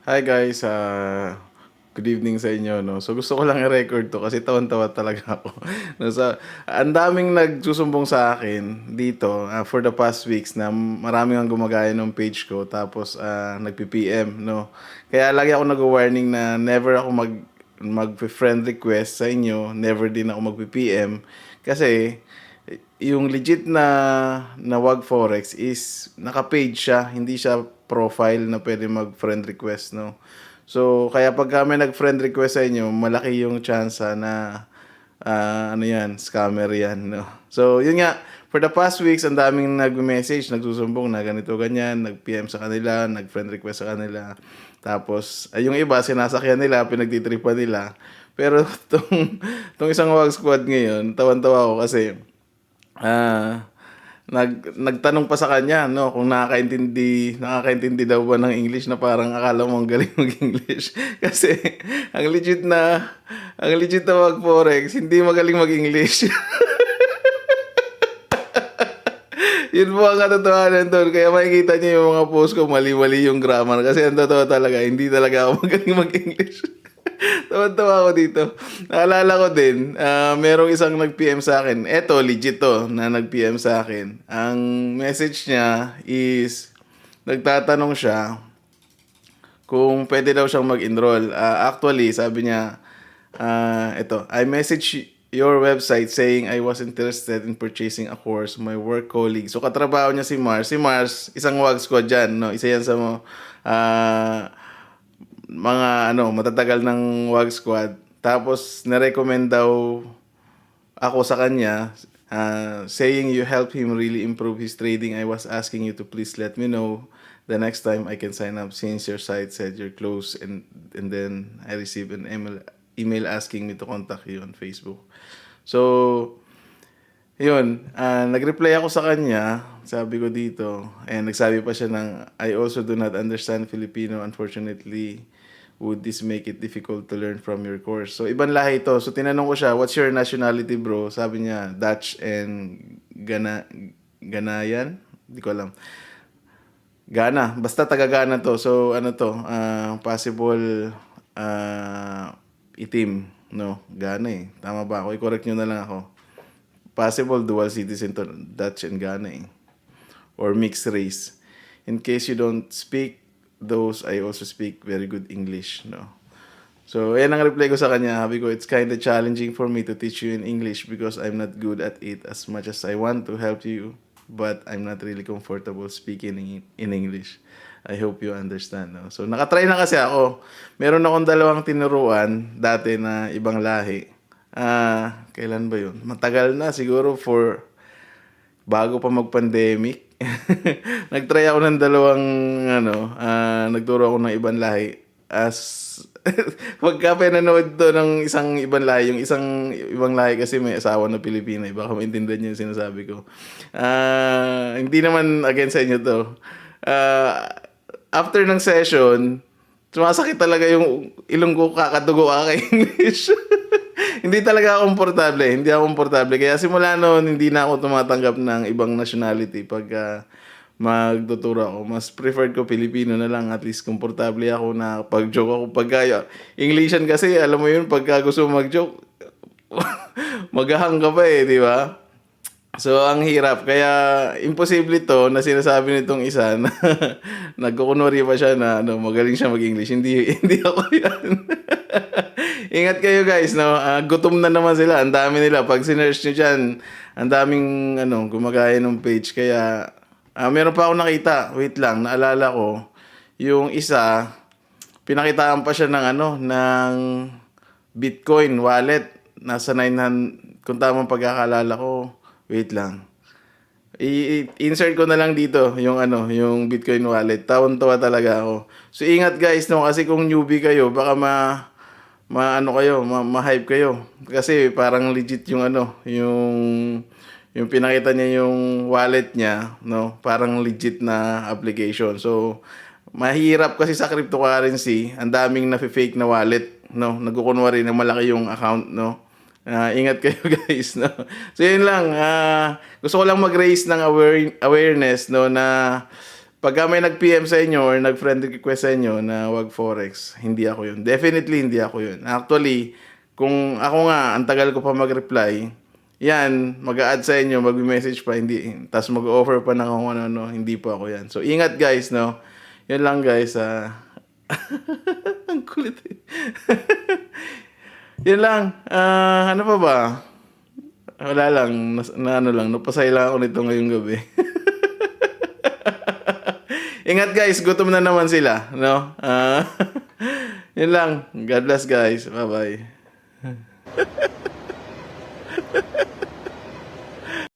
Hi guys, good evening sa inyo, no. So gusto ko lang i-record 'to kasi tawan-tawa talaga ako. No, ang daming nagsusumbong sa akin dito for the past weeks na maraming ang gumagaya ng page ko tapos nagpi-PM, no. Kaya lagi ako nag-warning na never ako mag-friend request sa inyo, never din ako magpi-PM kasi yung legit na wag forex is naka-page siya, hindi siya profile na pwede mag-friend request, no. So kaya pag kami nag-friend request sa inyo, malaki yung chance na ano yan, scammer yan, no. So yun nga, for the past weeks ang daming nag-message, nagsusumbong na ganito ganyan, nag-PM sa kanila, nag-friend request sa kanila. Tapos ay yung iba sinasakyan nila, pinagtitripan nila. Pero tong isang wag squad ngayon, tawan-tawa ako kasi nagtanong pa sa kanya, no, kung nakakaintindi daw ba ng English, na parang akala mo ang galing mag-English. Kasi ang legit na mag-forex, hindi magaling mag-English. Yun po ang katotohanan doon. Kaya makikita niyo yung mga post ko, mali-mali yung grammar. Kasi ang totoo talaga, hindi talaga ako magaling mag-English. Tawa-tawa ako dito. Naalala ko din, merong isang nag-PM sa akin. Eto, legit to, na nag-PM sa akin. Ang message niya is, nagtatanong siya kung pwede daw siyang mag-enroll. Actually, sabi niya, ito, I message your website saying I was interested in purchasing a course. My work colleague. So, katrabaho niya si Mars. Si Mars, isang wag squad dyan, no? Isa yan sa mga matatagal ng wag squad. Tapos, na-recommend daw ako sa kanya, saying you help him really improve his trading. I was asking you to please let me know the next time I can sign up since your site said you're closed, and then I received an email asking me to contact you on Facebook. So, yun, nag-reply ako sa kanya, sabi ko dito, and nagsabi pa siya ng, I also do not understand Filipino, unfortunately, would this make it difficult to learn from your course? So, ibang lahi ito. So, tinanong ko siya, what's your nationality, bro? Sabi niya, Dutch and Ghanaian? Hindi ko alam. Ghana. Basta taga-Ghana to. So, ano to? Possible itim. No, Ghana eh. Tama ba ako? I-correct nyo na lang ako. Possible dual citizen to, Dutch and Ghana eh. Or mixed race. In case you don't speak those, I also speak very good English, no. So, ayan ang reply ko sa kanya. Sabi ko, it's kind of challenging for me to teach you in English because I'm not good at it as much as I want to help you, but I'm not really comfortable speaking in English. I hope you understand, no. So, nakatry na kasi ako. Meron akong dalawang tinuruan dati na ibang lahi. Kailan ba yun? Matagal na, siguro bago pa mag-pandemic. Nagtry ako ng dalawang nagturo ako ng ibang lahi pagka pinanood to ng isang ibang lahi, yung isang ibang lahi kasi may asawa na Pilipina, baka maintindihan niyo yung sinasabi ko. Hindi naman against sa inyo to. After ng session, sumasakit talaga yung ilong ko, kakadugo kay English. Hindi talaga ako komportable. Hindi ako komportable. Kaya simula noon, hindi na ako tumatanggap ng ibang nationality pag magtuturo ako. Mas preferred ko Filipino na lang. At least komportable ako na pag-joke ako. Pagka Englishan kasi, alam mo yun, pagka gusto mag-joke, maghahang ka pa eh, di ba? So, ang hirap. Kaya, imposible to na sinasabi nitong isa na nagkukunwari pa siya na magaling siya mag-English. Hindi ako yan. Ingat kayo guys, no? Gutom na naman sila. Ang dami nila. Pag sinearch nyo dyan, ang daming gumagaya ng page. Kaya, meron pa ako nakita. Wait lang, naalala ko. Yung isa, pinakitaan pa siya ng Bitcoin wallet. Nasa 900, kung tamang pagkakalala ko. Wait lang. I-insert ko na lang dito yung Bitcoin wallet. Tawan-tawa talaga ako. So ingat guys, no, kasi kung newbie kayo, baka ma-hype kayo. Kasi parang legit yung pinakita niya yung wallet niya, no? Parang legit na application. So mahirap kasi sa cryptocurrency, ang daming na-fake na wallet, no? Nagkukunwari na malaki yung account, no? Ingat kayo guys, no? So yun lang, gusto ko lang mag-raise ng awareness, no, na Pagka may nag-PM sa inyo or nag-friend request sa inyo na wag forex, hindi ako yun. Definitely hindi ako yun. Actually, kung ako nga, ang tagal ko pa mag-reply, yan, mag-a-add sa inyo, mag-message pa, hindi, tapos mag-offer pa ng kung ano, hindi po ako yan. So, ingat guys, no? Yun lang guys, ang kulit eh. Yun lang, ano pa ba? Wala lang, ano lang, napasay lang ako nito ngayong gabi. Ingat guys, gutom na naman sila, no? Yun lang. God bless guys. Bye-bye.